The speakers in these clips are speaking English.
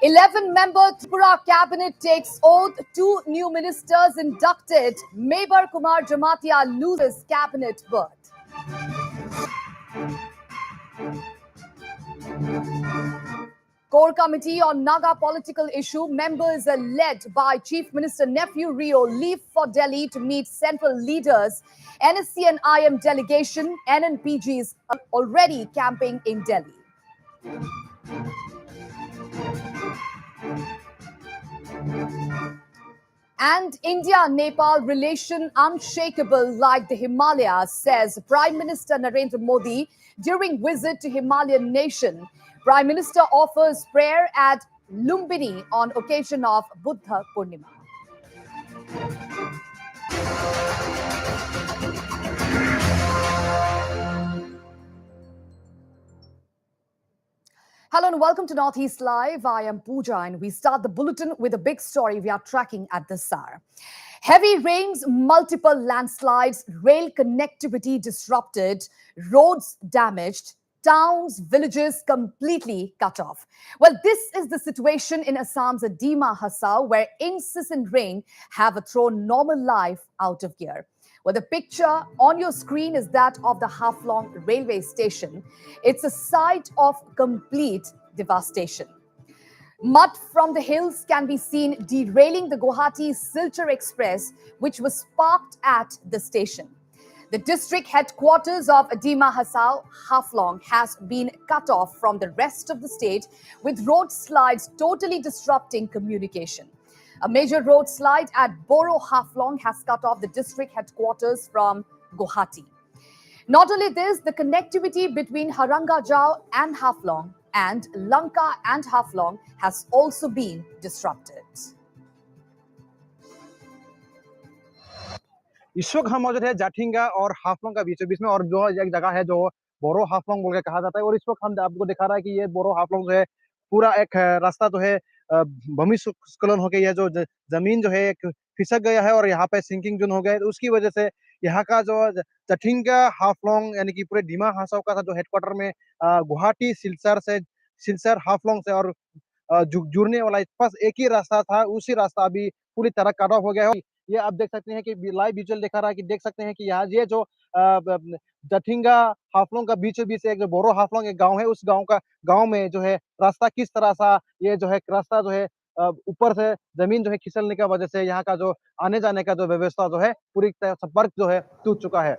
11-member Tripura cabinet takes oath. 2 new ministers inducted. Mebar Kumar Jamatia loses cabinet berth. Core committee on Naga political issue. Members are led by Chief Minister Nephew Rio leave for Delhi to meet central leaders. NSC and IM delegation. NNPGs are already camping in Delhi. And India-Nepal relation unshakable like the Himalayas, says Prime Minister Narendra Modi during visit to Himalayan nation. Prime Minister offers prayer at Lumbini on occasion of Buddha Purnima. Hello and welcome to Northeast Live. I am Pooja and we start the bulletin with a big story we are tracking at this hour. Heavy rains, multiple landslides, rail connectivity disrupted, roads damaged, towns, villages completely cut off. Well, this is the situation in Assam's Dima Hasao, where incessant rain have thrown normal life out of gear. Well, the picture on your screen is that of the Haflong railway station. It's a site of complete devastation. Mud from the hills can be seen derailing the Guwahati Silchar Express, which was parked at the station. The district headquarters of Dima Hasao, Haflong, has been cut off from the rest of the state, with road slides totally disrupting communication. A major road slide at Boro Haflong has cut off the district headquarters from Guwahati. Not only this, the connectivity between Harangajao and Haflong and Lanka and Haflong has also been disrupted. इस वक्त हम मौजूद है जाठिंगा और हाफलोंग का बीचों बीच में, और जो एक जगह है जो बोरो हाफलोंग बोल के कहा जाता है, और इस वक्त हम आपको दिखा रहा है कि ये बोरो हाफलोंग जो है पूरा एक रास्ता जो है भूमिस्खलन हो गई है, जो जमीन जो है एक फिसक गया है और यहाँ पे सिंकिंग जोन हो गया है। तो उसकी वजह से यहाँ का जो जाठिंगा हाफलोंग यानी कि पूरे डिमा हासाओ का जो हेडक्वार्टर में गुवाहाटी सिलचर हाफलोंग से और जुड़ने वाला बस एक ही रास्ता था, उसी रास्ता अभी पूरी तरह कट ऑफ हो गया है। ये आप देख सकते हैं कि लाइव विजुअल दिखा रहा है कि देख सकते हैं कि यहाँ ये जो जठिंगा हाफलोंग का बीचों बीच एक जो बोरो हाफलोंग एक गांव है, उस गांव में जो है रास्ता किस तरह सा ये जो है रास्ता जो है ऊपर से जमीन जो है खिसलने की वजह से यहाँ का जो आने जाने का जो व्यवस्था जो है पूरी तरह संपर्क जो है टूट चुका है।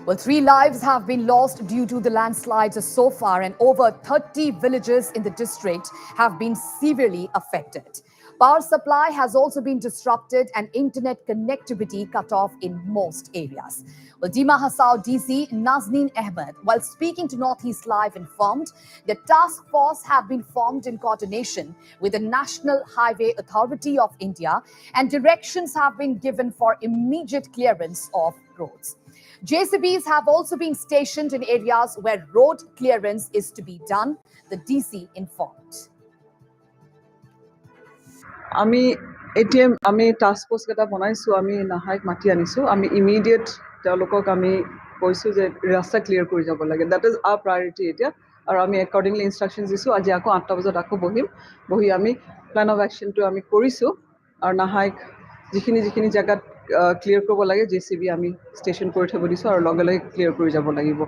Well, 3 lives have been lost due to the landslides so far, and over 30 villages in the district have been severely affected. Power supply has also been disrupted and internet connectivity cut off in most areas. Well, Dima Hasao DC Nazneen Ahmed, while speaking to Northeast Live, informed the task force have been formed in coordination with the National Highway Authority of India, and directions have been given for immediate clearance of roads. JCBs have also been stationed in areas where road clearance is to be done, the DC informed. আমি ATM আমি task force কেটা বনাইছো, আমি নাহাইক মাতি আনিছো, আমি immediate তেওঁলোকক আমি কৈছো যে ৰাস্তা ক্লিয়াৰ কৰি যাব লাগে। দ্যাট ইজ আৰ প্ৰায়ৰিটি এতিয়া, আৰু আমি একৰ্ডিংলি ইনষ্ট্ৰাকশ্যন দিছো। আজি আকৌ 8টা বজাত আকৌ বহি আমি প্লেন অফ একশ্যনটো আমি কৰিছো, আৰু নাহাইক যিখিনি জেগাত ক্লিয়াৰ কৰিব লাগে জেচিবি আমি ষ্টেচন কৰি থব দিছো, আৰু লগে লগে ক্লিয়াৰ কৰি যাব লাগিব।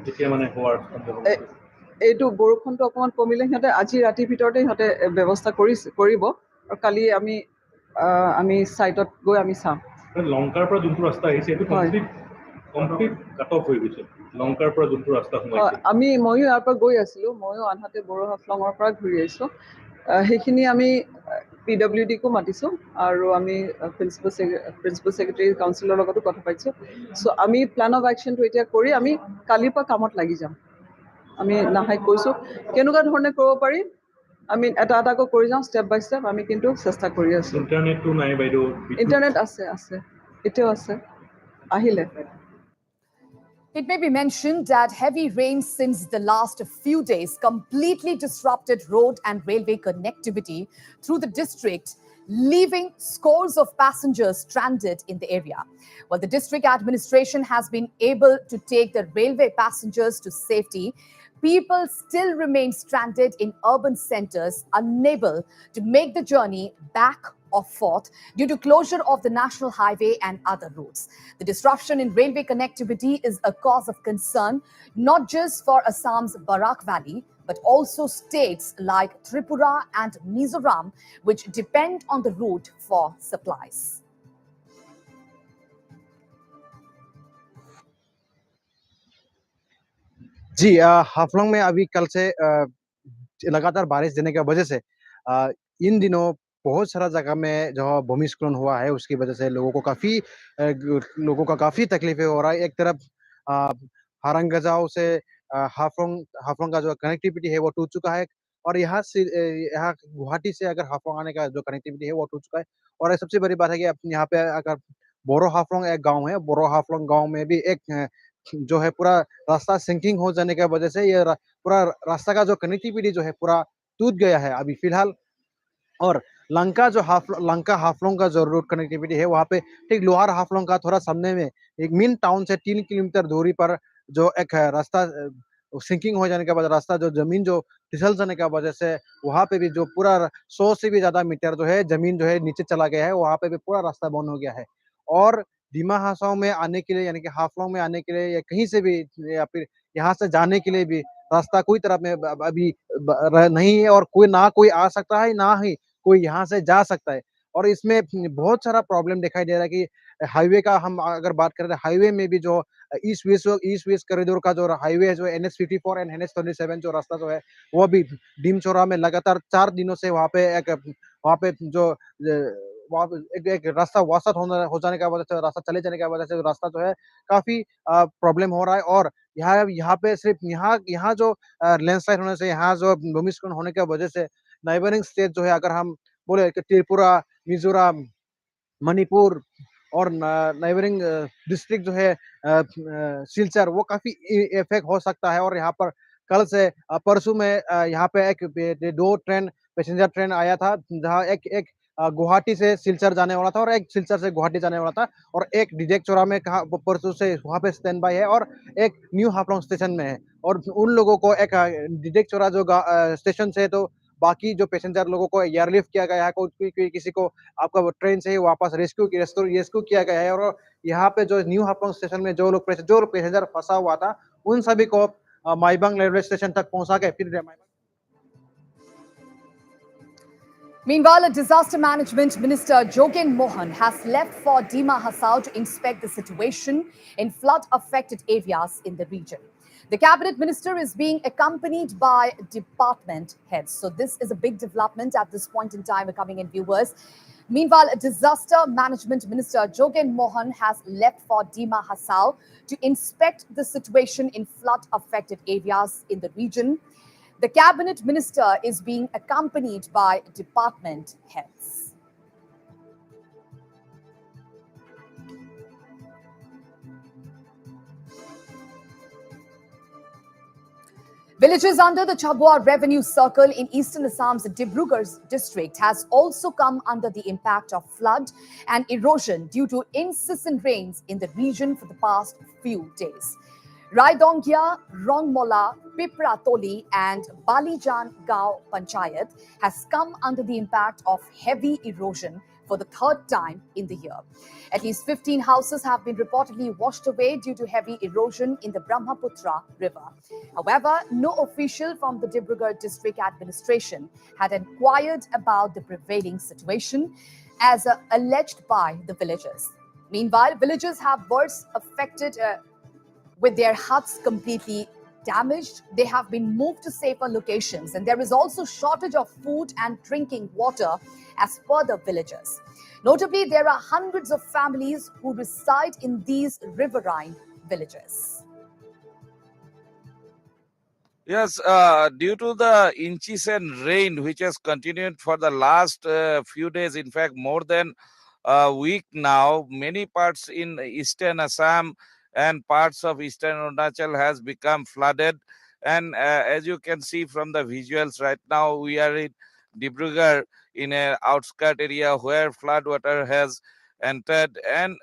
এইটো বৰষুণটো অকণমান কমিলে সিহঁতে আজি ৰাতিৰ ভিতৰতে সিহঁতে ব্যৱস্থা কৰিব, আৰু কালি আমি সাইটত গৈ আমি চাম। লংকাৰ পৰা যোনটো ৰাস্তা আহিছে এইটো কমপ্লিট কাট অফ হৈ গৈছে। লংকাৰ পৰা যোনটো ৰাস্তা সোমাইছে ময়ো ইয়াৰ পৰা গৈ আছিলোঁ, ময়ো আনহাতে বড়ো হাফলঙৰ পৰা ঘূৰি আহিছোঁ। সেইখিনি আমি PWDকো মাতিছোঁ, আৰু আমি প্ৰিন্সিপাল ছেক্ৰেটাৰী কাউন্সিলৰ লগতো কথা পাতিছোঁ। চ' আমি প্লেন অফ একশ্যনটো এতিয়া কৰি আমি কালিৰ পৰা কামত লাগি যাম। আমি নাহাইক কৈছোঁ কেনেকুৱা ধৰণে কৰিব পাৰি, আমি এটাকৈ কৰি যাওঁ ষ্টেপ বাই ষ্টেপ, আমি কিন্তু চেষ্টা কৰি আছোঁ। ইণ্টাৰনেটটো নাই বাইদেউ? ইণ্টাৰনেট আছে, এতিয়াও আছে, আহিলে। It may be mentioned that heavy rains since the last few days completely disrupted road and railway connectivity through the district, leaving scores of passengers stranded in the area. Well, the district administration has been able to take the railway passengers to safety. People still remain stranded in urban centers, unable to make the journey back or forth due to closure of the national highway and other routes. The disruption in railway connectivity is a cause of concern, not just for Assam's Barak Valley, but also states like Tripura and Mizoram, which depend on the route for supplies. जी हाफलंग में अभी कल से लगातार बारिश देने की वजह से इन दिनों बहुत सारा जगह में जो भूमिस्खलन हुआ है उसकी वजह से लोगों का काफ़ी तकलीफ़ें हो रहा है। एक तरफ अ, हारंगजाव से हाफलंग हाफलंग का जो कनेक्टिविटी है वो टूट चुका है और यहाँ गुवाहाटी से अगर हाफलंग आने का जो कनेक्टिविटी है वो टूट चुका है। और सबसे बड़ी बात है कि यहाँ पे अगर बोरो हाफलंग एक गाँव है, बोरो हाफलंग गाँव में भी एक जो है पूरा रास्ता सिंकिंग हो जाने की वजह से पूरा रास्ता का जो कनेक्टिविटी जो है पूरा टूट गया है अभी फिलहाल। और लंका हाफलोंग का जो रोड कनेक्टिविटी है वहाँ पे ठीक लोहार हाफलोंग का थोड़ा सामने में एक मेन टाउन से 3 किलोमीटर दूरी पर जो एक रास्ता सिंकिंग हो जाने के बाद रास्ता जो जमीन जो फिसल जाने की वजह से वहाँ पे भी जो पूरा 100 से भी ज्यादा मीटर जो है जमीन जो है नीचे चला गया है, वहाँ पे भी पूरा रास्ता बंद हो गया है। और डिमा हासाओ में आने के लिए यानी कि हाफलोंग में आने के लिए या कहीं से भी या फिर यहाँ से जाने के लिए भी रास्ता कोई तरफ में अभी नहीं है और कोई आ सकता है ना ही कोई यहाँ से जा सकता है। और इसमें बहुत सारा प्रॉब्लम दिखाई दे रहा है कि हाईवे का हम अगर बात करें तो हाईवे में भी जो ईस्ट वेस्ट कॉरिडोर का जो हाईवे है जो NH54 एंड NH27 जो रास्ता जो है वो भी डीमचौरा में लगातार 4 दिनों से वहाँ पे जो वहाँ पे एक रास्ता वासत हो जाने की वजह से रास्ता चले जाने की वजह से रास्ता जो है काफी प्रॉब्लम हो रहा है। और यहाँ पे सिर्फ यहाँ जो लैंडस्लाइड होने से यहाँ जो भूमिस्खलन होने की वजह से नाइबरिंग स्टेट जो है अगर हम बोले कि त्रिपुरा, मिजोरम, मणिपुर और नाइबरिंग डिस्ट्रिक्ट जो है सिलचर वो काफी इफेक्ट हो सकता है। और यहाँ पर कल से परसों में यहाँ पे दो ट्रेन पैसेंजर ट्रेन आया था जहाँ एक एक गुवाहाटी से सिलचर जाने वाला था और एक सिलचर से गुवाहाटी जाने वाला था और एक डिडेक चौरा में कहा परसों से वहाँ पे स्टैंड बाय है और एक न्यू हाफलोंग स्टेशन में है। और उन लोगों को एक डिडेक चौरा जो स्टेशन से तो बाकी जो पैसेंजर लोगों को एयरलिफ्ट किया गया है, किसी को आपका ट्रेन से ही वापस रेस्क्यू किया गया है। और यहाँ पे जो न्यू हाफलोंग स्टेशन में जो पैसेंजर फंसा हुआ था उन सभी को माईबंग रेलवे स्टेशन तक पहुंचा के फिर Meanwhile, a disaster management minister, Jogen Mohan, has left for Dima Hasao to inspect the situation in flood affected areas in the region. The cabinet minister is being accompanied by department heads. So, this is a big development at this point in time, coming in, viewers. Meanwhile, a disaster management minister, Jogen Mohan, has left for Dima Hasao to inspect the situation in flood affected areas in the region. The cabinet minister is being accompanied by department heads. Villages under the Chabua revenue circle in eastern Assam's Dibrugarh district has also come under the impact of flood and erosion due to incessant rains in the region for the past few days. Raidongya, Rongmola, Pipratoli and Balijan Gao Panchayat has come under the impact of heavy erosion for the third time in the year. At least 15 houses have been reportedly washed away due to heavy erosion in the Brahmaputra River. However, no official from the Dibrugarh district administration had inquired about the prevailing situation as alleged by the villagers. Meanwhile, villagers have worse affected with their huts completely damaged. They have been moved to safer locations, and there is also shortage of food and drinking water as per the villagers. Notably, there are hundreds of families who reside in these riverine villages. Yes, due to the incessant rain which has continued for the last few days, in fact, more than a week now, many parts in eastern Assam and parts of eastern Arunachal has become flooded. And as you can see from the visuals right now, we are in Dibrugarh in an outskirt area where flood water has entered. And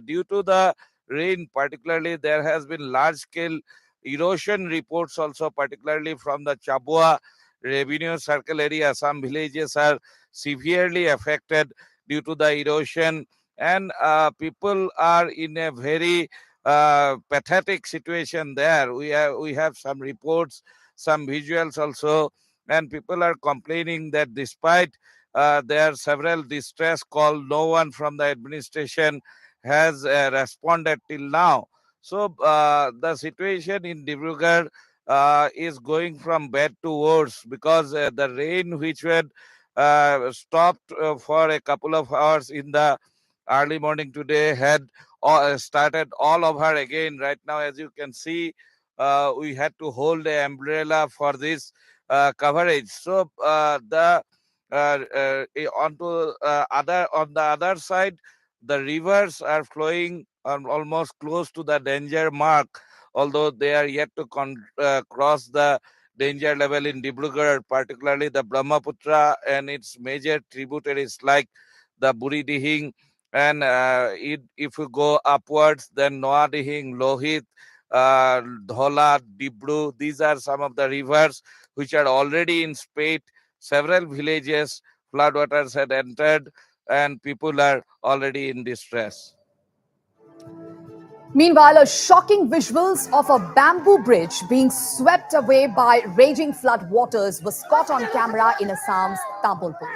due to the rain particularly, there has been large scale erosion reports also, particularly from the Chabua revenue circle area. Some villages are severely affected due to the erosion, and people are in a very pathetic situation there. We have some reports, some visuals also, and people are complaining that despite there are several distress calls, no one from the administration has responded till now. So the situation in Dibrugarh is going from bad to worse, because the rain which had stopped for a couple of hours in the early morning today had started all over again. Right now, as you can see, we had to hold an umbrella for this coverage. So on the other side, the rivers are flowing almost close to the danger mark, although they are yet to cross the danger level in Dibrugarh, particularly the Brahmaputra and its major tributaries like the Buridihing, and if you go upwards, then Noadihing, Lohit, Dhola, Dibru, these are some of the rivers which are already in spate. Several villages, floodwaters had entered, and people are already in distress. Meanwhile, a shocking visuals of a bamboo bridge being swept away by raging flood waters was caught on camera in Assam's Tambolpur.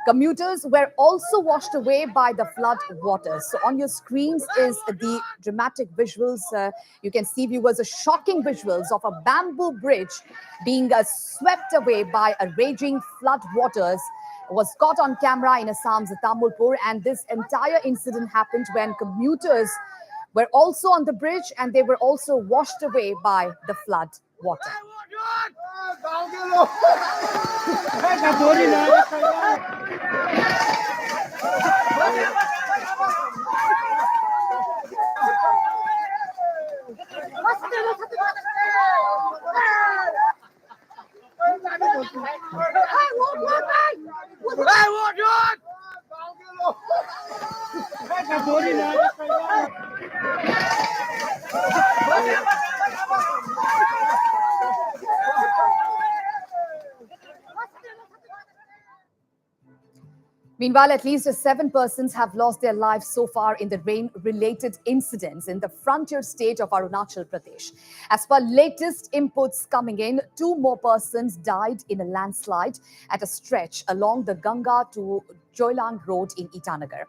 Commuters were also washed away by the flood waters. So on your screens is the dramatic visuals. You can see, viewers, a shocking visuals of a bamboo bridge being swept away by a raging flood waters was caught on camera in Assam's Tambolpur. And this entire incident happened when commuters were also on the bridge and they were also washed away by the flood water. Meanwhile, at least 7 persons have lost their lives so far in the rain-related incidents in the frontier state of Arunachal Pradesh. As per latest inputs coming in, 2 more persons died in a landslide at a stretch along the Ganga to Joylang Road in Itanagar.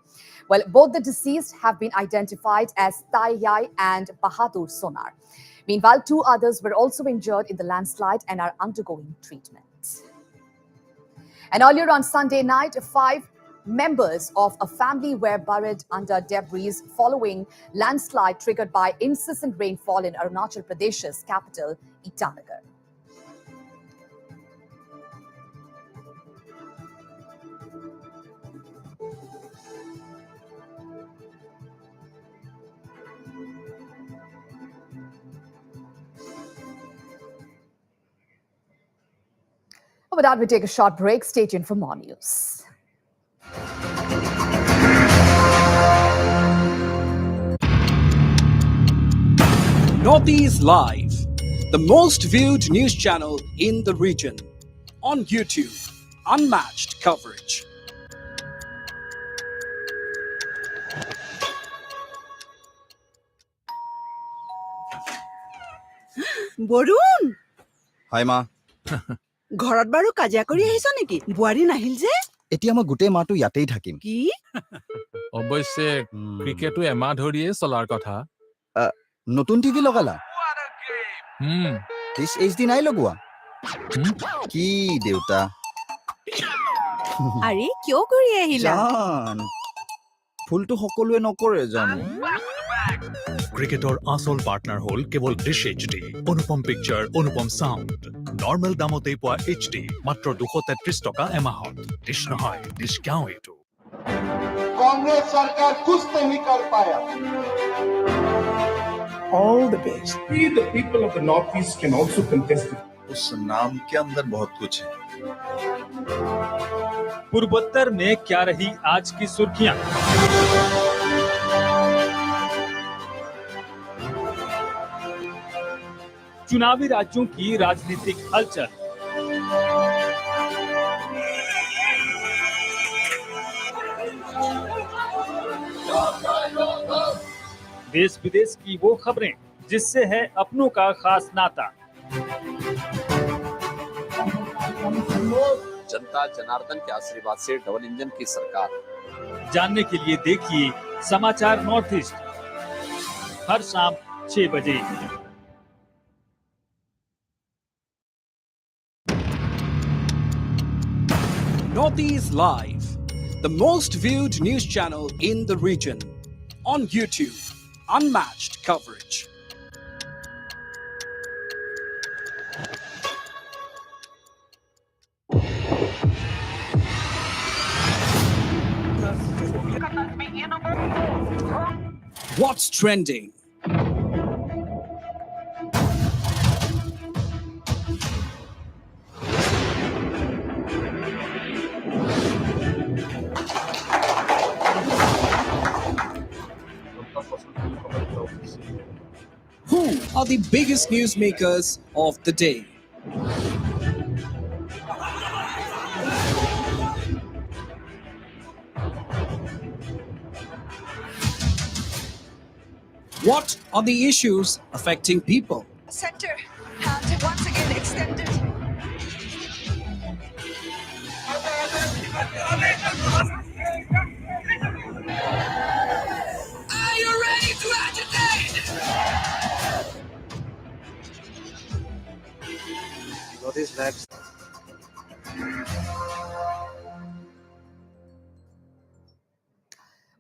Well, both the deceased have been identified as Taiyai and Bahadur Sonar. Meanwhile, 2 others were also injured in the landslide and are undergoing treatment. And earlier on Sunday night, 5 members of a family were buried under debris following landslide triggered by incessant rainfall in Arunachal Pradesh's capital, Itanagar. With that, we take a short break. Stay tuned for more news. Northeast Live, the most viewed news channel in the region. On YouTube, unmatched coverage. Barun hi মা ঘৰত বাৰু কাজিয়া কৰি আহিছ নেকি? বুৱাৰী নাহিল যে? এতিয়া মই গোটেই মাহটো ইয়াতেই থাকিম। কি? অৱশ্যে ক্ৰিকেটো এমাহ ধৰিয়ে চলাৰ কথা। নতুন টিভি লগালা? দিছ HD নাই লগোৱা? কি দেউতা? আৰে কিয় কৰি আহিলা? জান ফুলটো সকলোৱে নকৰে জানো। ক্ৰিকেটৰ আসল পাৰ্টনাৰ হ'ল কেৱল ডিছ HD, অনুপম পিকচাৰ, অনুপম সাউণ্ড। নৰ্মেল দামতেই পোৱা HD মাত্ৰ 233 টকা এমাহত। ডিছ নহয়, ডিছ গাঁও এইটো। कांग्रेस सरकार कुछ नहीं कर पाया। All the best. We, the people of the Northeast, can also contest it. उस नाम के अंदर बहुत कुछ है। पूर्वोत्तर में क्या रही आज की सुर्खियां? चुनावी राज्यों की राजनीतिक हलचल। देश विदेश की वो खबरें जिससे है अपनों का खास नाता। जनता जनार्दन के आशीर्वाद से डबल इंजन की सरकार। जानने के लिए देखिए समाचार नॉर्थ ईस्ट हर शाम 6 बजे। Northeast Live, the most viewed news channel in the region. On YouTube, unmatched coverage. What's trending? Who are the biggest newsmakers of the day? What are the issues affecting people? Center hand once again extended. Are you ready to agitate? Notice that.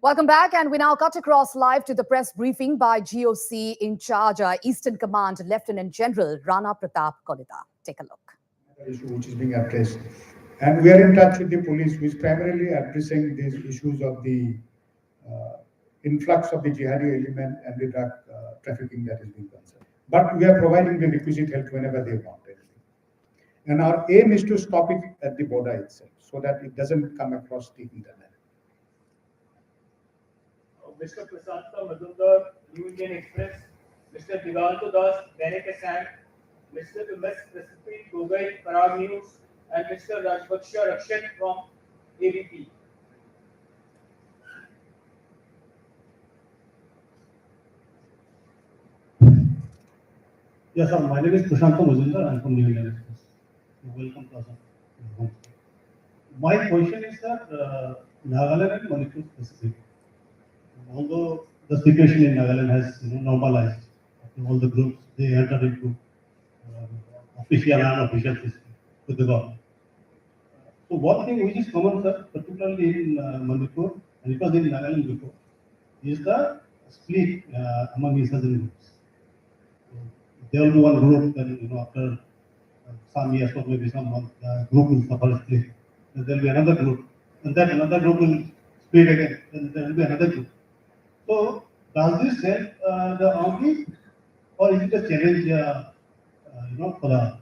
Welcome back, and we now cut across live to the press briefing by GOC in charge, Eastern Command Lieutenant General Rana Pratap Kolita. Take a look. Issue which is being addressed, and we are in touch with the police, who is primarily addressing these issues of the influx of the jihadi element and the drug trafficking that is being concerned. But we are providing the requisite help whenever they want it. And our aim is to stop it at the border itself, so that it doesn't come across the internet. Mr. Prasanta Majumdar, New Indian Express, Mr. Diganto Das, Dainik Asam, Mr. Ms. Recipe Gogai, Parag News, and Mr. Rajbaksha Rakshan from ABP. Yes, sir. My name is Prasanta Majumdar. I am from New Indian Express. Welcome, Prasanta. My question is that Nagaland and Manipur specific. Although the situation in Nagaland has normalized, all the groups they entered into official and unofficial system with the government. So one thing which is common, sir, particularly in Manipur and it was in Nagaland before, is the split among insurgent groups. There will be one group, then after some years or maybe some months, the group will suffer a split. Then there will be another group, and then another group will split again. Then there will be another group. So does this help the army, or is it a challenge, for the?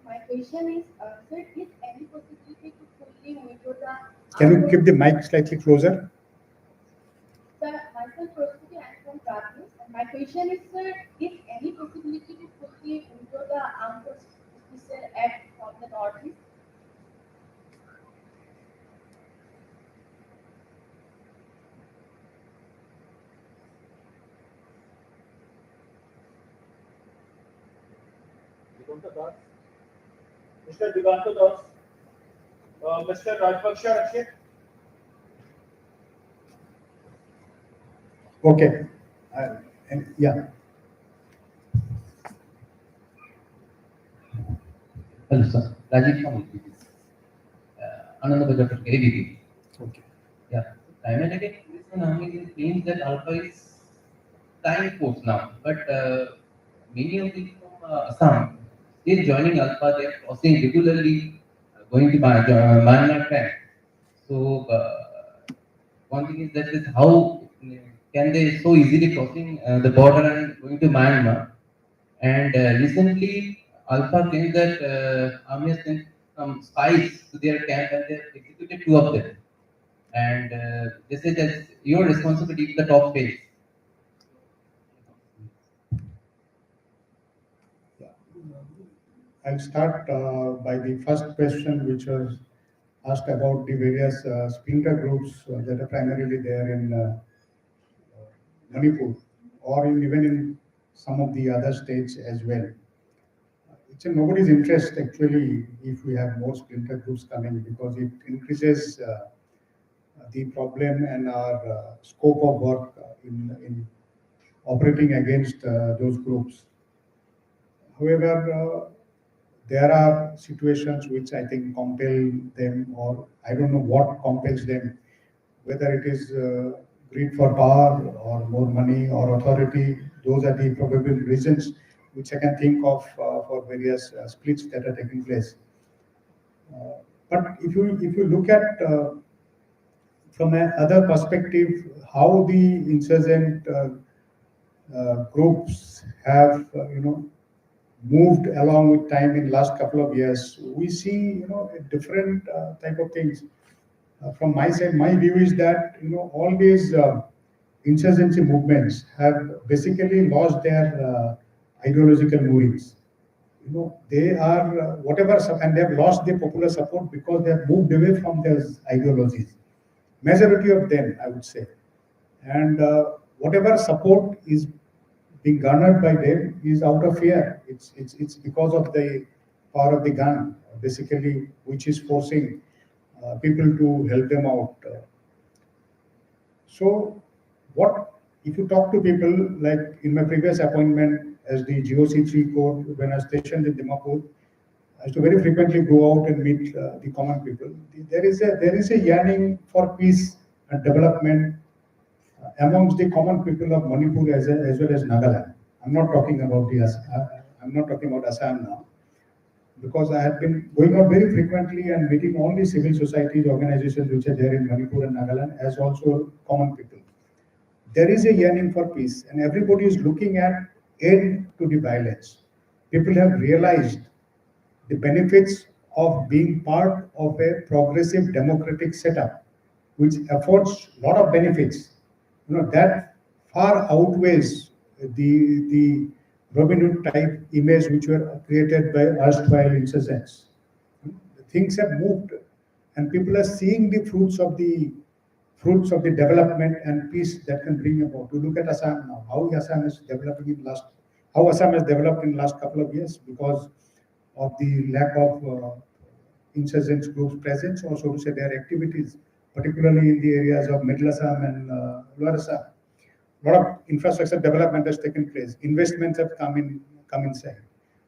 My question is, sir, is any possibility to fully withdraw the? Can you keep the mic slightly closer? Sir, myself Prosperity, I am from Prague, and my question is, sir, is any possibility to fully withdraw the Armed Forces Act from the Northeast? Mr. Diganto Das, Mr. Rajbaksha Rakshan. Okay. Yeah. Hello, sir. Rajiv from Ananda Bajar from ABP. Okay. Yeah. Time and again, Indian Army claims that Alpha is time force now, but many of the from Assam, they are joining Alpha. They are crossing regularly, going to Myanmar camp. So one thing is that is how can they so easily crossing the border and going to Myanmar? And recently, Alpha claims that army has sent some spies to their camp and they have executed 2 of them. and they say that your responsibility if the top fails. I'll start by the first question, which was asked about the various splinter groups that are primarily there in Manipur, or even in some of the other states as well. It's in nobody's interest actually if we have more splinter groups coming, because it increases the problem and our scope of work in operating against those groups. However, there are situations which I think compel them, or I don't know what compels them, whether it is greed for power or more money or authority. Those are the probable reasons which I can think of for various splits that are taking place. But if you look at from another perspective, how the insurgent groups have moved along with time in last couple of years, we see a different type of things. From my side, my view is that all these insurgency movements have basically lost their ideological moorings. They are whatever, and they have lost their popular support because they have moved away from their ideologies. Majority of them, I would say, and whatever support is being garnered by them is out of fear. It's because of the power of the gun, basically, which is forcing people to help them out. So, what if you talk to people, like in my previous appointment as the GOC3 core, when I was stationed in Dimapur, I used to very frequently go out and meet the common people. There is a yearning for peace and development amongst the common people of Manipur as well as Nagaland. I'm not talking about Assam now, because I have been going out very frequently and meeting all the civil societies, organizations which are there in Manipur and Nagaland, as also common people. There is a yearning for peace, and everybody is looking at end to the violence. People have realized the benefits of being part of a progressive democratic setup, which affords a lot of benefits. That far outweighs the Robin Hood type image which were created by erstwhile insurgents. Things have moved, and people are seeing the fruits of the development and peace that can bring about. We look at Assam now, how Assam has developed in last couple of years because of the lack of insurgents groups presence, or so to say their activities, particularly in the areas of Middle Assam and Lower Assam. A lot of infrastructure development has taken place. Investments have come inside.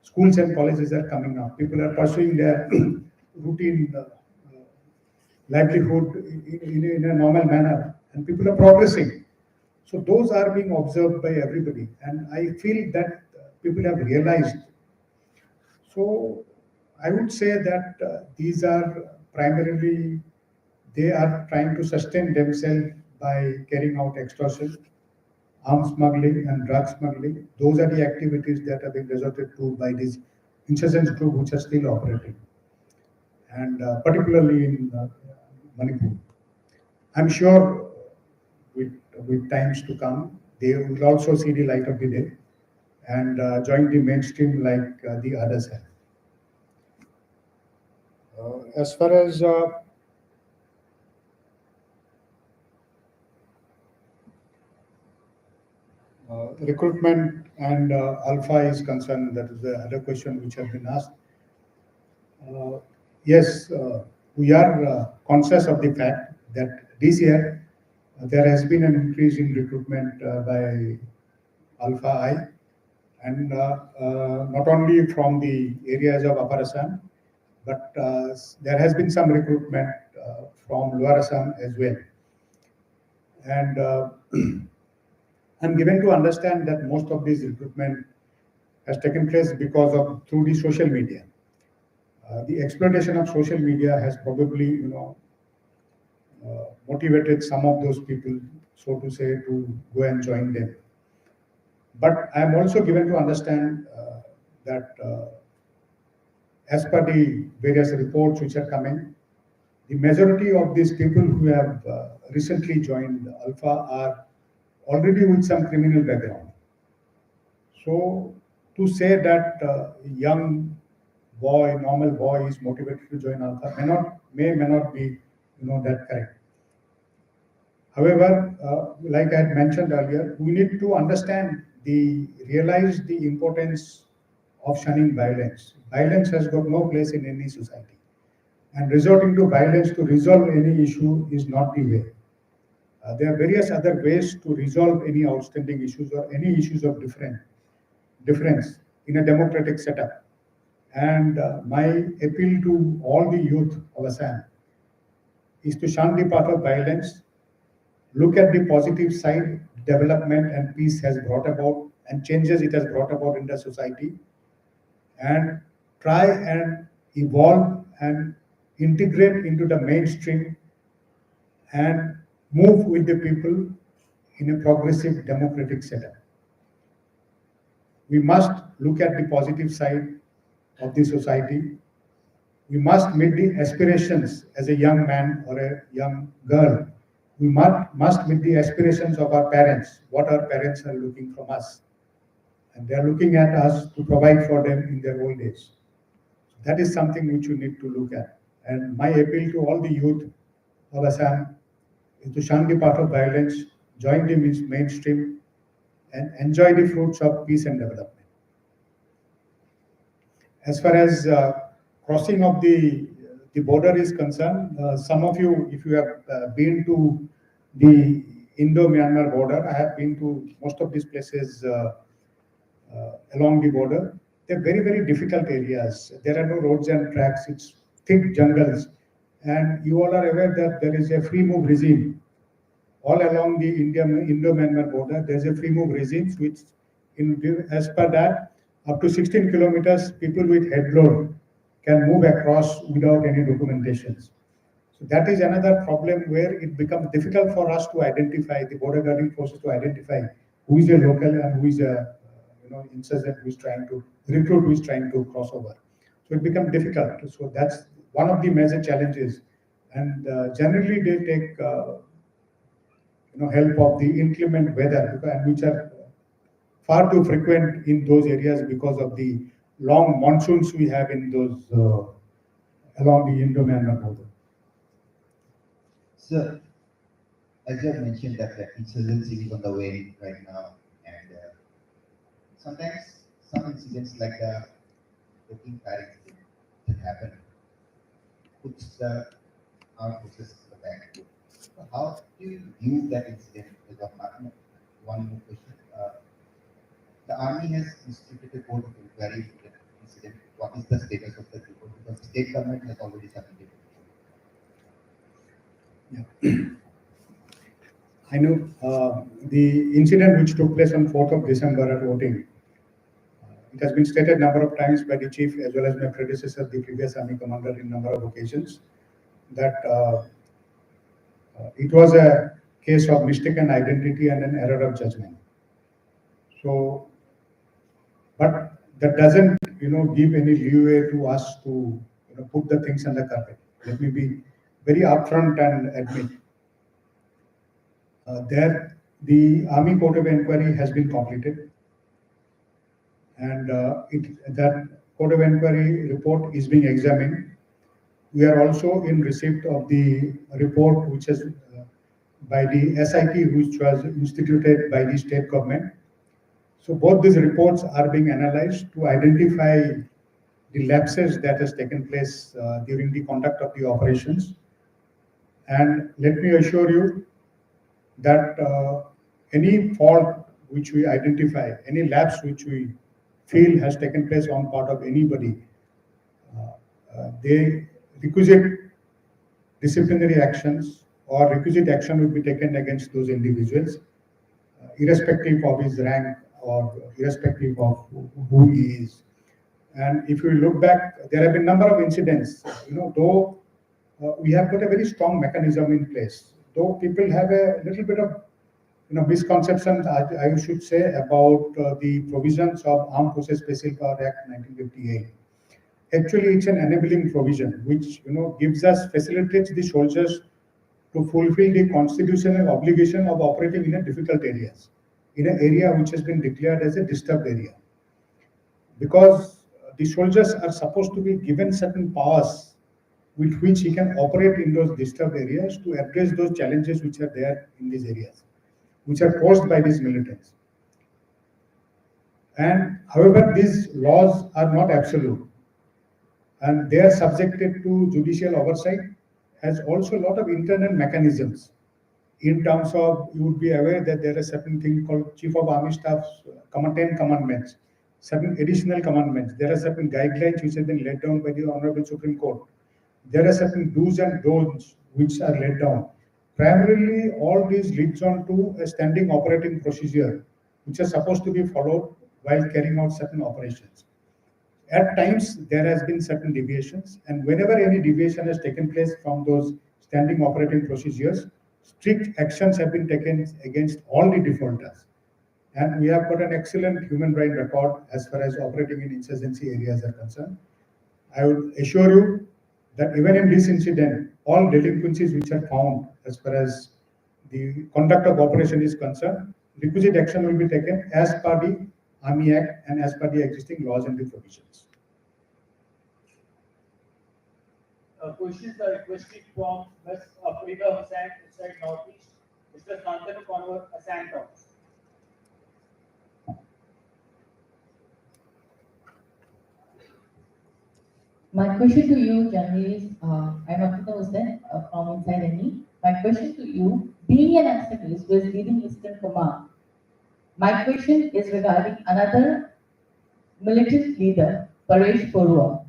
Schools and colleges are coming up. People are pursuing their routine livelihood in a normal manner, and people are progressing. So those are being observed by everybody, and I feel that people have realized. So I would say that these are primarily, they are trying to sustain themselves by carrying out extortion, arms smuggling and drug smuggling. Those are the activities that are being resorted to by these insurgent groups which are still operating, and particularly in Manipur. I'm sure with times to come, they will also see the light of the day and join the mainstream like the others have. As far as recruitment and Alpha is concerned, that is the other question which has been asked. Yes, we are conscious of the fact that this year there has been an increase in recruitment by Alpha I, and not only from the areas of Upper Assam, but there has been some recruitment from Lower Assam as well. And I'm given to understand that most of this recruitment has taken place because of through the social media. The exploitation of social media has probably, motivated some of those people, so to say, to go and join them. But I'm also given to understand that as per the various reports which are coming, the majority of these people who have recently joined Alpha are already with some criminal background. So to say that a young boy, normal boy, is motivated to join Alpha may not be, that correct. However, like I had mentioned earlier, we need to realize the importance of shunning violence. Violence has got no place in any society, and resorting to violence to resolve any issue is not the way. There are various other ways to resolve any outstanding issues or any issues of difference in a democratic setup. And my appeal to all the youth of Assam is to shun the path of violence, look at the positive side development and peace has brought about and changes it has brought about in the society, and try and evolve and integrate into the mainstream and move with the people in a progressive democratic setup. We must look at the positive side of the society. We must meet the aspirations as a young man or a young girl. We must meet the aspirations of our parents, what our parents are looking from us. And they are looking at us to provide for them in their old age. That is something which you need to look at. And my appeal to all the youth of Assam is to shun the path of violence, join the mainstream, and enjoy the fruits of peace and development. As far as crossing of the border is concerned, some of you, if you have been to the Indo-Myanmar border, I have been to most of these places along the border. They're very, very difficult areas. There are no roads and tracks. It's thick jungles. And you all are aware that there is a free move regime all along the Indo-Myanmar border. There's a free move regime, which, as per that, up to 16 kilometers, people with head load can move across without any documentations. So that is another problem where it becomes difficult for us to identify, the border guarding forces to identify who is a local and who is a insurgent who is trying to recruit, who is trying to cross over. So it becomes difficult. So that's one of the major challenges. And generally they take help of the inclement weather, and which are far too frequent in those areas because of the long monsoons we have in those along the Indo-Myanmar border. Sir, as you have mentioned that the insurgency is on the way right now, and sometimes some incidents like the cooking fire incident that happen puts the armed forces to the back. So how do you view that incident? One more question. The army has instituted a court of inquiry for the incident. What is the status of the report? Because the state government has already submitted. Yeah. I know the incident which took place on 4th of December at voting. It has been stated a number of times by the chief as well as my predecessor, the previous army commander, in a number of occasions, that it was a case of mistaken identity and an error of judgment. So, but that doesn't, give any leeway to us to, put the things on the carpet. Let me be very upfront and admit there the Army Court of Inquiry has been completed, and that Court of Inquiry report is being examined. We are also in receipt of the report which is by the SIT, which was instituted by the state government. So both these reports are being analyzed to identify the lapses that has taken place during the conduct of the operations. And let me assure you that any fault which we identify, any lapse which we feel has taken place on part of anybody, the requisite disciplinary actions or requisite action will be taken against those individuals, irrespective of his rank or irrespective of who he is. And if you look back, there have been a number of incidents, though we have got a very strong mechanism in place, though people have a little bit of misconceptions, I should say, about the provisions of Armed Forces Special Power Act 1958. Actually, it's an enabling provision which gives us facilitates the soldiers to fulfill the constitutional obligation of operating in a difficult areas, in an area which has been declared as a disturbed area. Because the soldiers are supposed to be given certain powers with which he can operate in those disturbed areas to address those challenges which are there in these areas, which are caused by these militants. And however, these laws are not absolute, and they are subjected to judicial oversight, has also a lot of internal mechanisms. In terms of, you would be aware that there is certain thing called Chief of Army Staff's 10 commandments, certain additional commandments. There are certain guidelines which have been laid down by the Honorable Supreme Court. There are certain do's and don'ts which are laid down. Primarily, all these leads on to a standing operating procedure, which are supposed to be followed while carrying out certain operations. At times, there has been certain deviations, and whenever any deviation has taken place from those standing operating procedures, strict actions have been taken against all the defaulters. And we have got an excellent human right record as far as operating in insurgency areas are concerned. I would assure you that even in this incident, all delinquencies which are found as far as the conduct of operation is concerned, requisite action will be taken as per the Army Act and as per the existing laws and the provisions. Questions are requested from Ms. Afrida Hussain, inside Northeast, Mr. Santanu Conwar, Assanto. My question to you, Janvi, is I'm Afrida Hussain from Inside NE. My question to you, being an activist who is leading Eastern Command, my question is regarding another militant leader, Paresh Porua.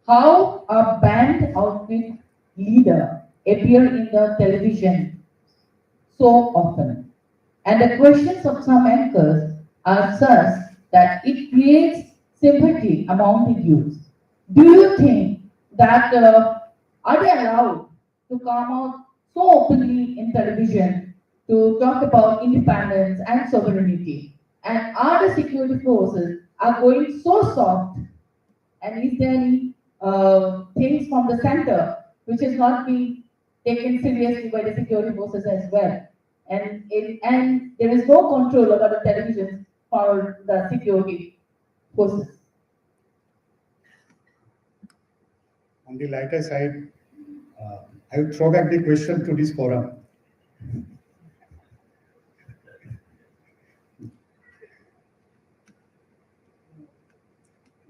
How a band outfit leader appear in the television so often? And the questions of some anchors are such that it creates sympathy among the youth. Do you think that are they allowed to come out so openly in television to talk about independence and sovereignty? And are the security forces are going so soft? And is there any things from the center which is not being taken seriously by the security forces as well? And there is no control over the television for the security forces. On the lighter side, I would throw back the question to this forum.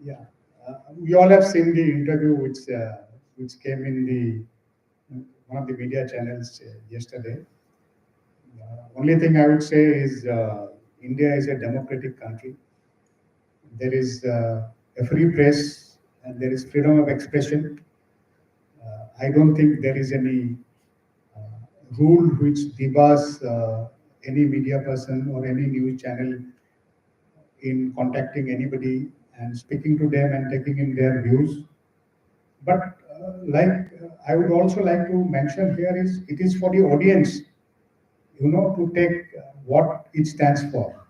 Yeah, we all have seen the interview which came in the one of the media channels yesterday. Only thing I would say is India is a democratic country. There is a free press and there is freedom of expression. I don't think there is any rule which debars any media person or any news channel in contacting anybody and speaking to them and taking in their views. But I would also like to mention here is it is for the audience, to take what it stands for.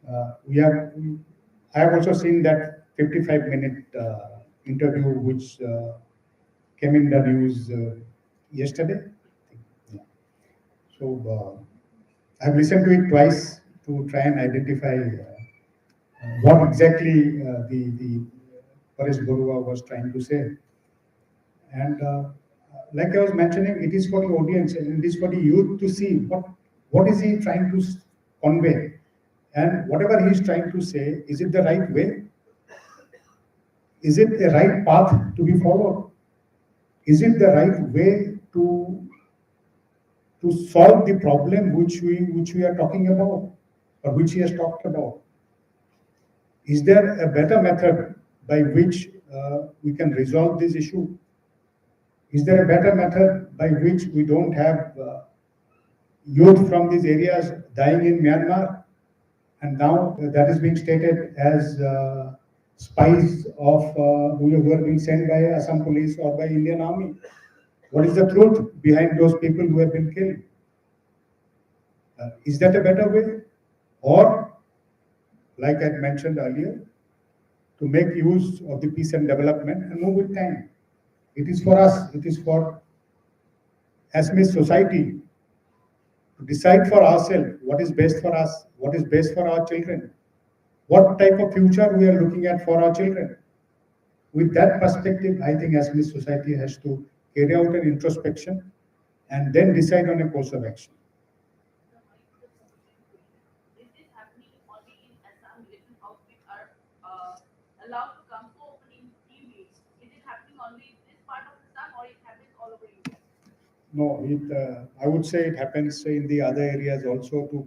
I have also seen that 55-minute interview which came in the news yesterday. Yeah. So I've listened to it twice to try and identify what exactly the Paresh Borua was trying to say. And like I was mentioning, it is for the audience and it is for the youth to see what is he trying to convey. And whatever he is trying to say, is it the right way? Is it a right path to be followed? Is it the right way to solve the problem which we are talking about, or which he has talked about? Is there a better method by which we can resolve this issue? Is there a better method by which we don't have youth from these areas dying in Myanmar? And now that is being stated as spies who are being sent by Assam police or by Indian Army. What is the truth behind those people who have been killed? Is that a better way? Or, like I mentioned earlier, to make use of the peace and development and move with time. It is for us, it is for Assamese society to decide for ourselves what is best for us, what is best for our children, what type of future we are looking at for our children. With that perspective, I think Assamese society has to carry out an introspection and then decide on a course of action. Is this happening only in Assam? Different outfits are allowed to come to open in TV. Is it happening only in this part of Assam or it happens all over India? No, I would say it happens in the other areas also.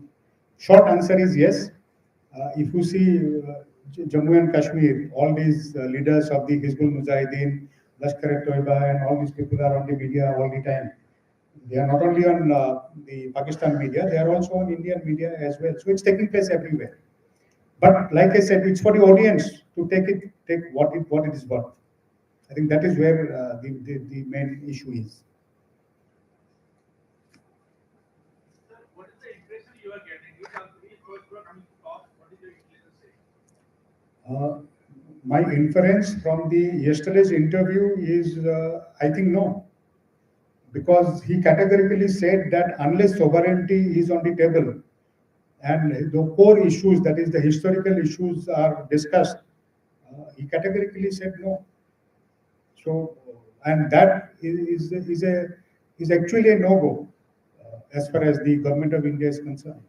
Short answer is yes. If you see Jammu and Kashmir, all these leaders of the Hizbul Mujahideen, Lashkar-e-Toiba, and all these people are on the media all the time. They are not only on the Pakistan media, they are also on Indian media as well. So it's taking place everywhere. But like I said, it's for the audience to take what it is worth. I think that is where the main issue is. What is the impression you are getting? You are coming to talk. What is your inclination saying? My inference from the yesterday's interview is, I think no, because he categorically said that unless sovereignty is on the table and the core issues, that is the historical issues, are discussed, he categorically said no. So, and that is actually a no-go as far as the government of India is concerned.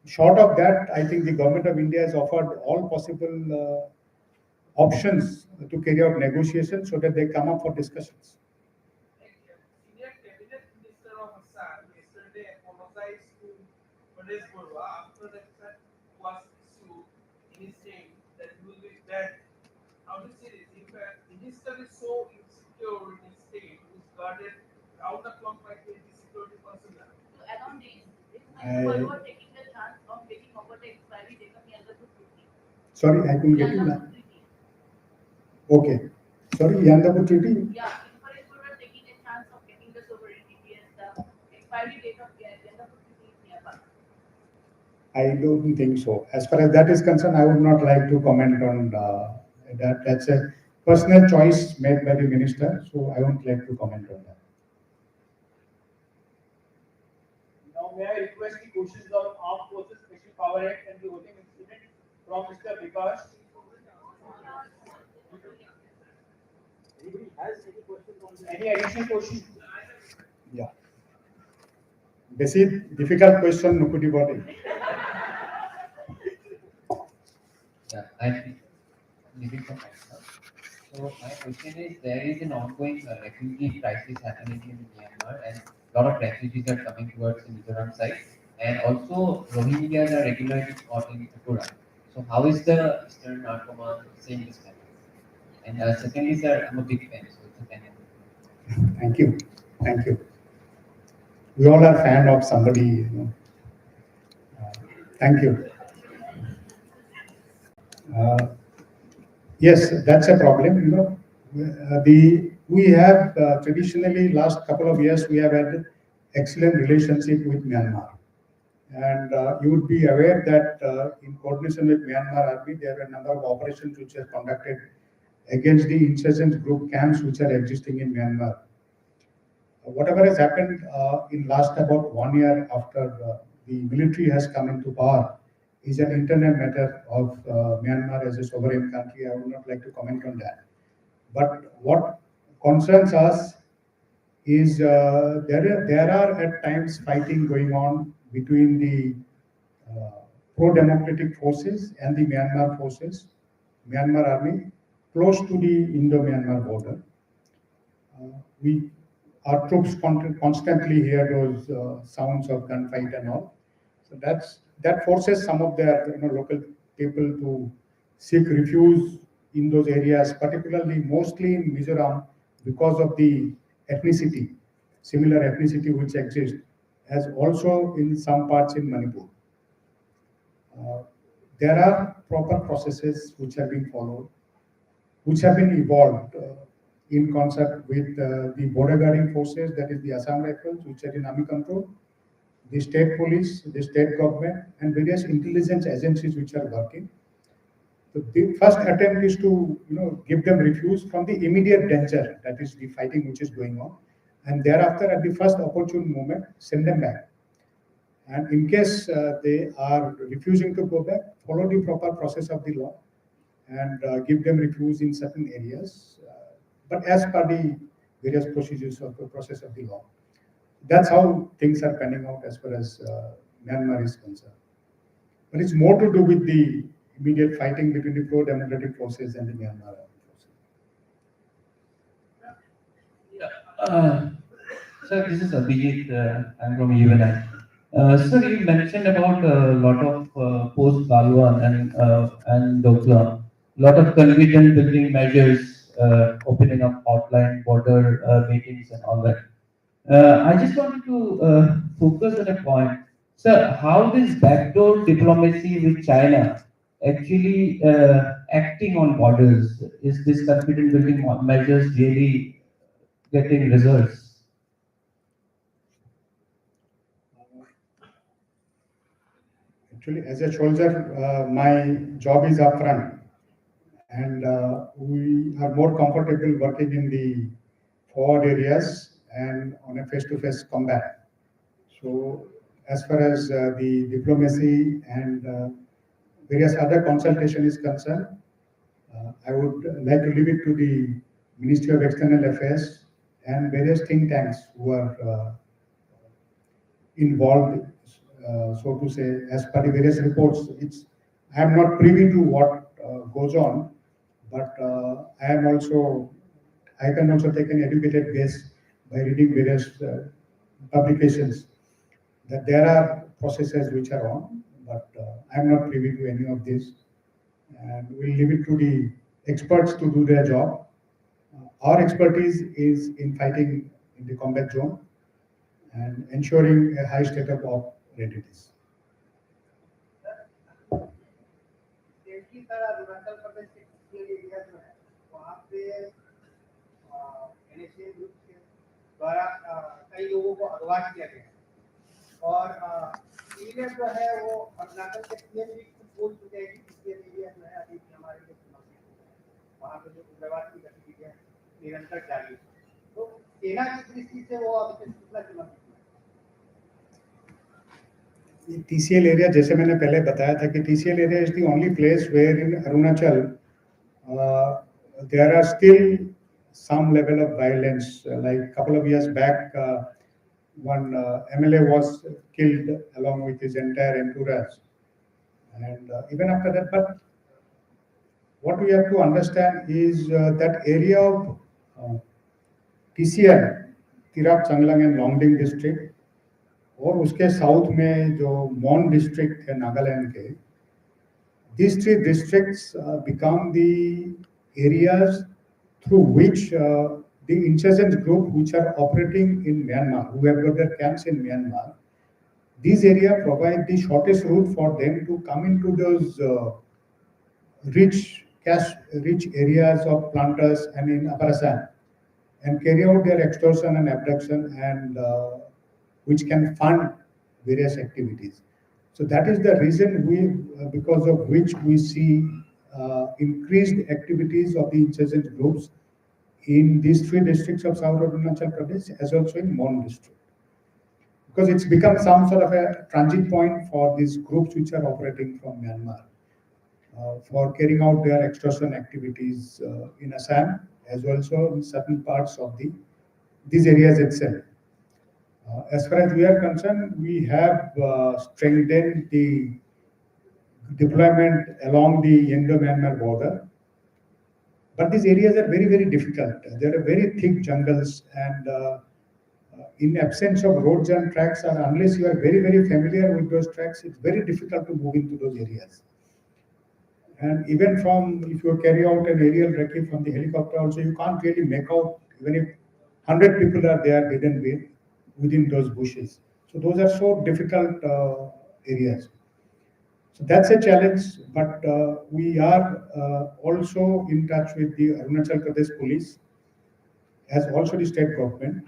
Short of that, I think the government of India has offered all possible options to carry out negotiations so that they come up for discussions. Senior cabinet minister of Assam yesterday apologized to Pradesh Borwa after the threat was issued in his name that he will be banned. How do you see this? If a minister is so insecure in his state, who is guarded round the clock by 20 security personnel? To add on this, I- Borwa taking the chance of getting over the expiry date of the other treaty. Sorry, I couldn't get you that. Okay. Sorry, Yandapur Treaty? Yeah, Pradesh Borwa taking a chance of getting the sovereignty as the expiry date of the Yandapur treaty is nearby. I don't think so. As far as that is concerned, I would not like to comment on that. That's a personal choice made by the minister, so I won't like to comment on that. Now, may I request the questions on Armed Forces Special Power Act and the voting incident from Mr. Vikas? Anybody has any questions on this? Any additional questions? Yeah. Basic, difficult question, Nukudi body. Yeah, I'm living from myself. So my question is, there is an ongoing refugee crisis happening in Myanmar, and a lot of refugees are coming towards the Mizoram side, and also Rohingyas are regularly caught in Tripura. So how is the Eastern Narcoman seeing this matter? And secondly, sir, I'm a big fan, so it's a fan. Thank you. Thank you. We all are fan of somebody, you know. Thank you. Yes, that's a problem. You know, we have traditionally last couple of years we have had excellent relationship with Myanmar, and you would be aware that in coordination with Myanmar Army, there are a number of operations which are conducted against the insurgent group camps which are existing in Myanmar. Whatever has happened in last about 1 year after the military has come into power is an internal matter of Myanmar as a sovereign country. I would not like to comment on that. But what concerns us is there are at times fighting going on between the pro-democratic forces and the Myanmar forces, Myanmar army, close to the Indo-Myanmar border. Our troops constantly hear those sounds of gunfight and all. So that forces some of their local people to seek refuge in those areas, particularly mostly in Mizoram, because of the ethnicity, similar ethnicity which exists, as also in some parts in Manipur. There are proper processes which have been followed, which have been evolved in concert with the border guarding forces, that is the Assam Rifles, which are in army control, the state police, the state government, and various intelligence agencies which are working. The first attempt is to give them refuge from the immediate danger, that is the fighting which is going on, and thereafter at the first opportune moment send them back. And in case they are refusing to go back, follow the proper process of the law and give them refuge in certain areas, but as per the various procedures of the process of the law. That's how things are panning out as far as Myanmar is concerned. But it's more to do with the immediate fighting between the pro-democratic forces and the Myanmar army forces. Sir, this is Abhijit. I'm from UNI. Sir, you mentioned about a lot of post Galwan and Dokla, lot of confusion building measures, opening up hotline, border meetings, and all that. I just wanted to focus on a point. Sir, how this backdoor diplomacy with China actually acting on borders? Is this confidence building measures really getting results? Actually, as a soldier, my job is upfront, and we are more comfortable working in the forward areas and on a face-to-face combat. So, as far as the diplomacy and various other consultation is concerned, I would like to leave it to the Ministry of External Affairs and various think tanks who are involved, so to say, as per the various reports. I am not privy to what goes on, but I can also take an educated guess by reading various publications that there are processes which are on, but I am not privy to any of this, and we'll leave it to the experts to do their job. Our expertise is in fighting in the combat zone and ensuring a high state of readiness. Arunachal Pradesh के area जो है वहाँ पे NSA group के द्वारा कई लोगों को अगवा किया गया और एरिया जो है वो अरुणाचल के सीएम भी बोल चुके हैं कि ये एरिया जो है अभी हमारे लिए चुनौती है, वहाँ पे जो उग्रवाद की गतिविधियां निरंतर जारी है, तो सेना की दृष्टि से वो अभी कितना चुनौती TCL area, जैसे मैंने पहले बताया था कि TCL area is the only place where in Arunachal there are still some level of violence. Like a couple of years back, one MLA was killed along with his entire entourage, and even after that. But what we have to understand is that area of TCL, Tirap, Changlang and Longding district, और उसके south में जो मॉन district है नागालैंड के, these three districts become the areas through which the insurgent group which are operating in Myanmar, who have got their camps in Myanmar, these areas provide the shortest route for them to come into those rich areas of planters and in Upper Assam and carry out their extortion and abduction and which can fund various activities. So that is the reason because of which we see increased activities of the insurgent groups in these three districts of South Arunachal Pradesh as also in Mon district. Because it's become some sort of a transit point for these groups which are operating from Myanmar for carrying out their extortion activities in Assam as also in certain parts of these areas itself. As far as we are concerned, we have strengthened the deployment along the Indo-Myanmar border. But these areas are very, very difficult. There are very thick jungles, and in absence of roads and tracks, or unless you are very, very familiar with those tracks, it's very difficult to move into those areas. And even if you carry out an aerial recce from the helicopter also, you can't really make out, even if 100 people are there hidden within those bushes. So those are so difficult areas. So that's a challenge, but we are also in touch with the Arunachal Pradesh police, as also the state government,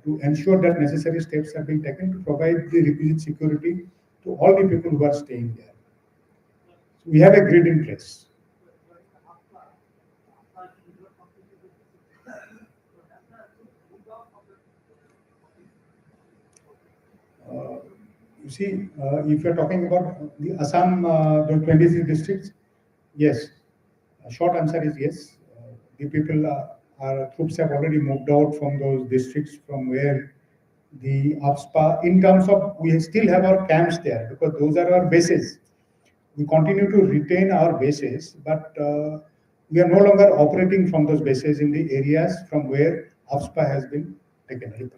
to ensure that necessary steps are being taken to provide the requisite security to all the people who are staying there. So we have a grid in place. You see, if you're talking about the Assam, the 23 districts, yes. Short answer is yes. The people, our troops have already moved out from those districts from where the AFSPA, in terms of, we still have our camps there because those are our bases. We continue to retain our bases, but we are no longer operating from those bases in the areas from where AFSPA has been taken.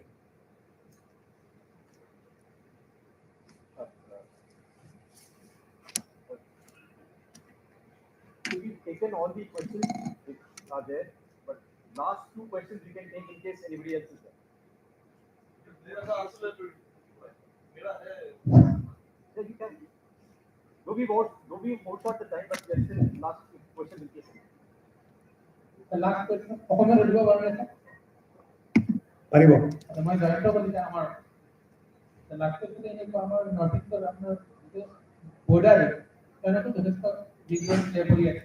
We've taken all the questions which are there, but last 2 questions we can take in case anybody else is there. Yeah, you can. Though we won't short the time, but there is still last question in case. The last question, Asamiya ৰখিব পাৰিলে পাৰিব মই জয়ন্ত কলিতা আমাৰ the last question এনেকুৱা আমাৰ north ইষ্টৰ আপোনাৰ border তেওঁলোকে যথেষ্ট বিজ্ঞান প্লে কৰি আছে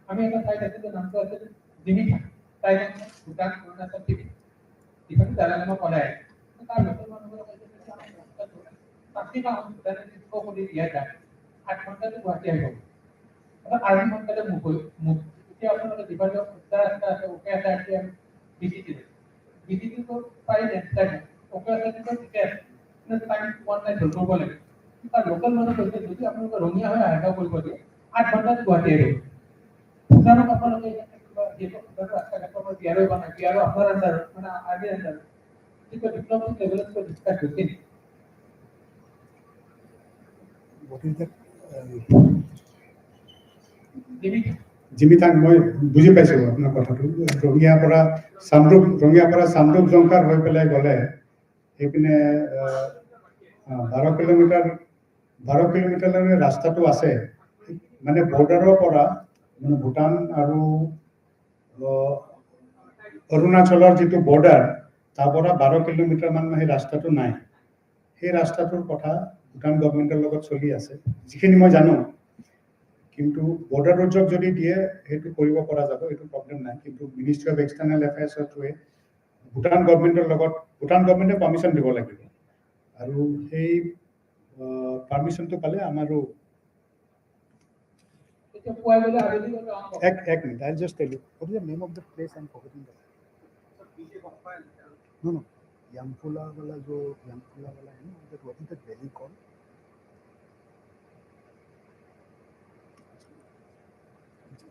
আমি এটা ঠাইত আছিলোঁ নামটো আছিল জিমিথা ঠাইত ভূটান অৰুণাচল টিভি যিখন জালানামা পলাই তাৰ লোকেল মানুহবোৰক তাতকৈ ভূটানে যিটো কৰি দিয়া যায় 8 ঘণ্টাতে গুৱাহাটী আহিব এটা 8 ঘণ্টাতে মুখ এতিয়া আপোনালোকে যিবাৰ ৰাস্তা আছে ওকে আছে বিজিটি তো পাই যায় ওকে আছে ঠিক আছে কিন্তু টাইম ওৱান নাইট ধৰিব লাগে তাৰ লোকেল মানুহ কৈছে যদি আপোনালোকে ৰঙিয়া হৈ আহা কৰিব দিয়ে 8 ঘণ্টাত গুৱাহাটী আহিব ভূটানক আপোনালোকে যিহেতু ৰাস্তা ঘাটৰ বিয়াৰো বনায় বিয়াৰো আপোনাৰ আণ্ডাৰ মানে আগে আণ্ডাৰ কিন্তু ডিপ্ল'মেটিক লেভেলত ডিছকাছ হৈছে জিমিথাং মই বুজি পাইছোঁ আপোনাৰ কথাটো ৰঙিয়াৰ পৰা চামৰূপ জংকাৰ হৈ পেলাই গ'লে সেইপিনে 12 কিলোমিটাৰলৈ ৰাস্তাটো আছে মানে বৰ্ডাৰৰ পৰা মানে ভূটান আৰু অৰুণাচলৰ যিটো বৰ্ডাৰ তাৰ পৰা 12 কিলোমিটাৰ মান সেই ৰাস্তাটো নাই সেই ৰাস্তাটোৰ কথা ভূটান গভৰ্ণমেণ্টৰ লগত চলি আছে যিখিনি মই জানো কিন্তু বৰ্ডাৰ ৰোডক যদি দিয়ে সেইটো কৰিব পৰা যাব এইটো প্ৰব্লেম নাই কিন্তু মিনিষ্ট্ৰি অফ এক্সটাৰ্নেল এফেয়াৰ্ছৰ থ্ৰুৱে ভূটান গভৰ্ণমেণ্টৰ লগত ভূটান গভৰ্ণমেণ্টে পাৰ্মিশ্যন দিব লাগিব আৰু সেই পাৰ্মিশ্যনটো পালে আমাৰো এক minute I'll just tell you what is the name of the place I'm forgetting that no Yamphula wala jo Yamphula wala hai na that what is the valley called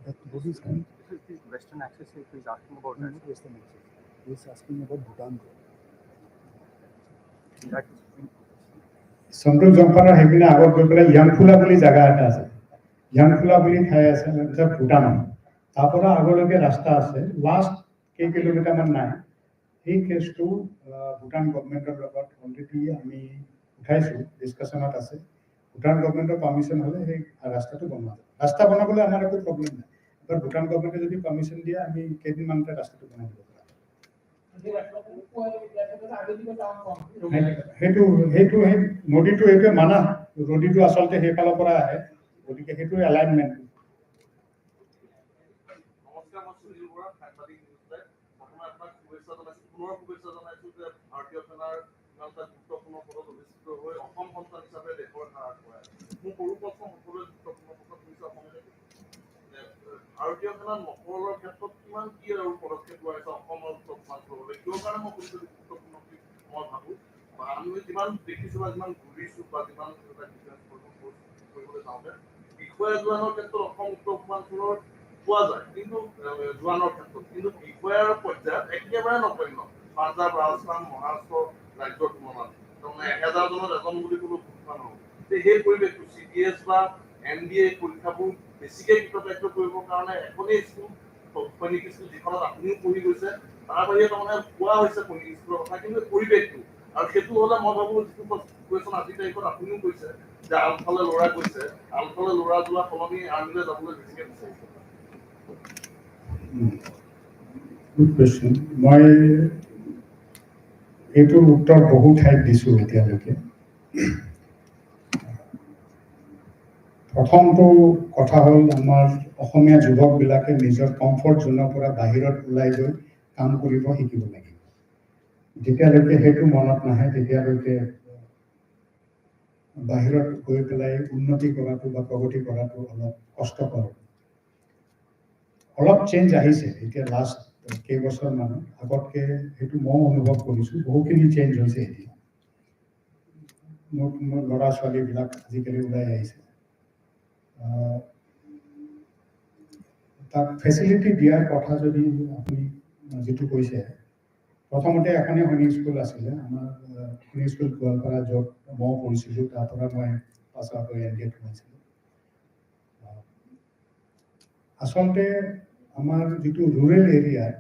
that road is coming this is the western access if he is asking about that western access he is asking about Bhutan road that Samruk Jampara হেপিনে আগত গৈ পেলাই ইয়াংফুলা বুলি জায়গা এটা আছে ইয়াংফুলা বুলি ঠাই আছে মানে ভূটান তাৰ পৰা আগলৈকে ৰাস্তা আছে লাষ্ট কেই কিলোমিটাৰ মান নাই এই কেছটো ভূটান গভৰ্ণমেণ্টৰ লগত অলৰেডি আমি উঠাইছোঁ ডিছকাশ্যনত আছে ভূটান গভৰ্ণমেণ্টৰ পাৰ্মিশ্যন হ'লে সেই ৰাস্তাটো বনোৱা ৰাস্তা বনাবলৈ আমাৰ একো প্ৰব্লেম নাই এবাৰ ভূটান গভৰ্ণমেণ্টে যদি পাৰ্মিশ্যন দিয়ে আমি কেইদিনমানতে ৰাস্তাটো বনাই দিব পাৰিম সেইটো সেই নদীটো এইটোৱে মানা নদীটো আচলতে সেইফালৰ পৰা আহে গতিকে সেইটো এলাইনমেণ্ট ভাৰতীয় সেনাৰ ইমান এটা গুৰুত্বপূৰ্ণ পদত অধিষ্ঠিত হৈ অসম সন্তান হিচাপে দেশৰ সেৱা আগবঢ়ায় মোৰ সৰু প্ৰশ্ন সকলোৱে গুৰুত্বপূৰ্ণ পদত শুনিছে অসমতে ভাৰতীয় সেনাৰ নকলৰ ক্ষেত্ৰত কিমান কি আৰু পদক্ষেপ লোৱা হৈছে অসমৰ সন্মান কৰিবলৈ কিয় কাৰণে মই কৈছোঁ গুৰুত্বপূৰ্ণ বুলি মই ভাবোঁ বা আমি যিমান দেখিছোঁ বা যিমান ঘূৰিছোঁ বা যিমান কৰিবলৈ যাওঁতে বিষয়া জোৱানৰ ক্ষেত্ৰত অসম উত্তৰ পূৰ্বাঞ্চলৰ পোৱা যায় কিন্তু জোৱানৰ ক্ষেত্ৰত কিন্তু বিষয়াৰ পৰ্যায়ত একেবাৰে নগণ্য পাঞ্জাব ৰাজস্থান মহাৰাষ্ট্ৰ ৰাজ্যৰ তুলনাত তাৰমানে 1000 জনত এজন বুলি কোনো ভূমিকা নহ'ব সেই পৰিৱেশটো CDS বা MDA পৰীক্ষাবোৰ বেছিকৈ কৃতকাৰ্য কৰিবৰ কাৰণে এখনেই স্কুল সৈনিক স্কুল যিখনত আপুনিও পঢ়ি গৈছে তাৰ বাহিৰে তাৰমানে কোৱা হৈছে সৈনিক স্কুলৰ কথা কিন্তু পৰিৱেশটো আৰু সেইটো হ'লে মই ভাবোঁ যিটো কুৱেশ্যন আজিৰ তাৰিখত আপুনিও কৈছে যে আলফালে ল'ৰা গৈছে আলফালে ল'ৰা যোৱা সলনি আৰ্মিলৈ যাবলৈ বেছিকৈ বিচাৰিছে গুড কুৱেশ্যন মই এইটোৰ উত্তৰ বহু ঠাইত দিছোঁ এতিয়ালৈকে প্ৰথমটো কথা হ'ল আমাৰ অসমীয়া যুৱকবিলাকে নিজৰ কমফৰ্ট জোনৰ পৰা বাহিৰত ওলাই গৈ কাম কৰিব শিকিব লাগিব যেতিয়ালৈকে সেইটো মনত নাহে তেতিয়ালৈকে বাহিৰত গৈ পেলাই উন্নতি কৰাটো বা প্ৰগতি কৰাটো অলপ কষ্টকৰ অলপ চেঞ্জ আহিছে এতিয়া লাষ্ট কেইবছৰমান আগতকে সেইটো মই অনুভৱ কৰিছোঁ বহুখিনি চেঞ্জ হৈছে এতিয়া নতুন ল'ৰা ছোৱালীবিলাক আজিকালি ওলাই আহিছে তাক ফেচিলিটি দিয়াৰ কথা যদি আপুনি যিটো কৈছে প্ৰথমতে এখনেই সৈনিক স্কুল আছিলে আমাৰ সৈনিক স্কুল গোৱালপাৰা য'ত মই পঢ়িছিলোঁ তাৰ পৰা মই পাছ আউট হৈ NDA সোমাইছিলোঁ আচলতে আমাৰ যিটো ৰুৰেল এৰিয়াত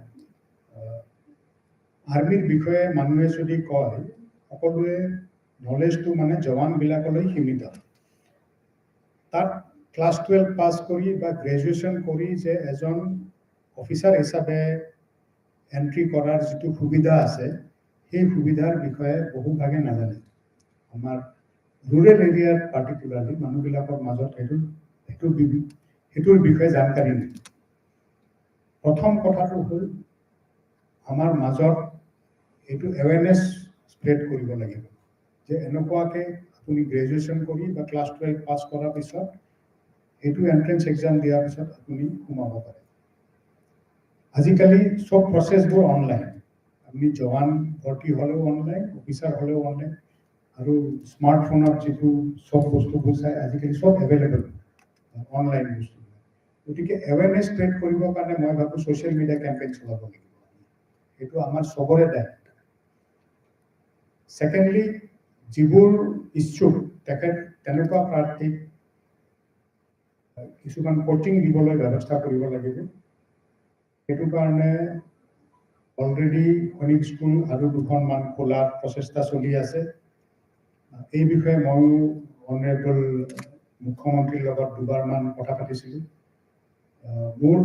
আৰ্মিৰ বিষয়ে মানুহে যদি কয় সকলোৱে নলেজটো মানে জৱানবিলাকলৈ সীমিত তাত ক্লাছ 12 পাছ কৰি বা গ্ৰেজুৱেশ্যন কৰি যে এজন অফিচাৰ হিচাপে এন্ট্ৰি কৰাৰ যিটো সুবিধা আছে সেই সুবিধাৰ বিষয়ে বহুভাগে নাজানে আমাৰ ৰুৰেল এৰিয়াত পাৰ্টিকুলাৰলি মানুহবিলাকৰ মাজত সেইটোৰ বিষয়ে জানকাৰী নাই প্ৰথম কথাটো হ'ল আমাৰ মাজত এইটো এৱেৰনেছ স্প্ৰেড কৰিব লাগিব যে এনেকুৱাকৈ আপুনি গ্ৰেজুৱেশ্যন কৰি বা ক্লাছ 12 পাছ কৰাৰ পিছত এইটো এন্ট্ৰেন্স এক্সাম দিয়াৰ পিছত আপুনি সোমাব পাৰে আজিকালি সব প্ৰচেছবোৰ অনলাইন আপুনি জৱান ভৰ্তি হ'লেও অনলাইন অফিচাৰ হ'লেও অনলাইন আৰু স্মাৰ্টফোনত যিটো সব বস্তুবোৰ চাই আজিকালি সব এভেইলেবল অনলাইন বস্তু গতিকে এৱেৰনেছ স্প্ৰেড কৰিবৰ কাৰণে মই ভাবোঁ ছ'চিয়েল মিডিয়া কেম্পেইন চলাব লাগিব এইটো আমাৰ সবৰে দায়িত্ব ছেকেণ্ডলি যিবোৰ ইচ্ছুক তেনেকুৱা প্ৰাৰ্থীক কিছুমান কোচিং দিবলৈ ব্যৱস্থা কৰিব লাগিব সেইটো কাৰণে অলৰেডি সৈনিক স্কুল আৰু দুখনমান খোলাৰ প্ৰচেষ্টা চলি আছে এই বিষয়ে ময়ো অনাৰেবল মুখ্যমন্ত্ৰীৰ লগত দুবাৰমান কথা পাতিছিলোঁ মোৰ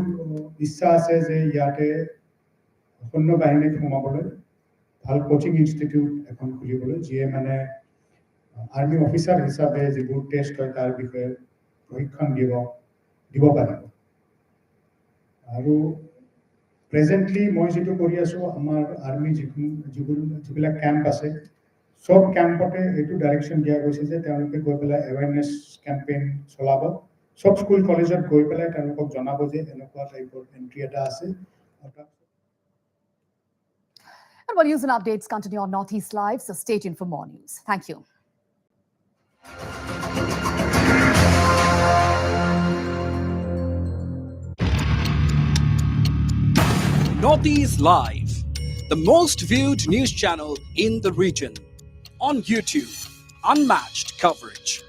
ইচ্ছা আছে যে ইয়াতে সৈন্য বাহিনীত সোমাবলৈ ভাল কোচিং ইনষ্টিটিউট এখন খুলিবলৈ যিয়ে মানে আৰ্মি অফিচাৰ হিচাপে যিবোৰ টেষ্ট হয় তাৰ বিষয়ে প্ৰশিক্ষণ দিব পাৰিব আৰু প্ৰেজেণ্টলি মই যিটো কৰি আছোঁ আমাৰ আৰ্মি যিবিলাক কেম্প আছে সব কেম্পতে এইটো ডাইৰেকশ্যন দিয়া গৈছে যে তেওঁলোকে গৈ পেলাই এৱেৰনেছ কেম্পেইন চলাব সব স্কুল কলেজত গৈ পেলাই তেওঁলোকক জনাব যে এনেকুৱা টাইপৰ এণ্ট্ৰি এটা আছে And well, news and updates continue on Northeast Live, so stay tuned for more news. Thank you. Northeast Live, the most viewed news channel in the region. On YouTube, unmatched coverage.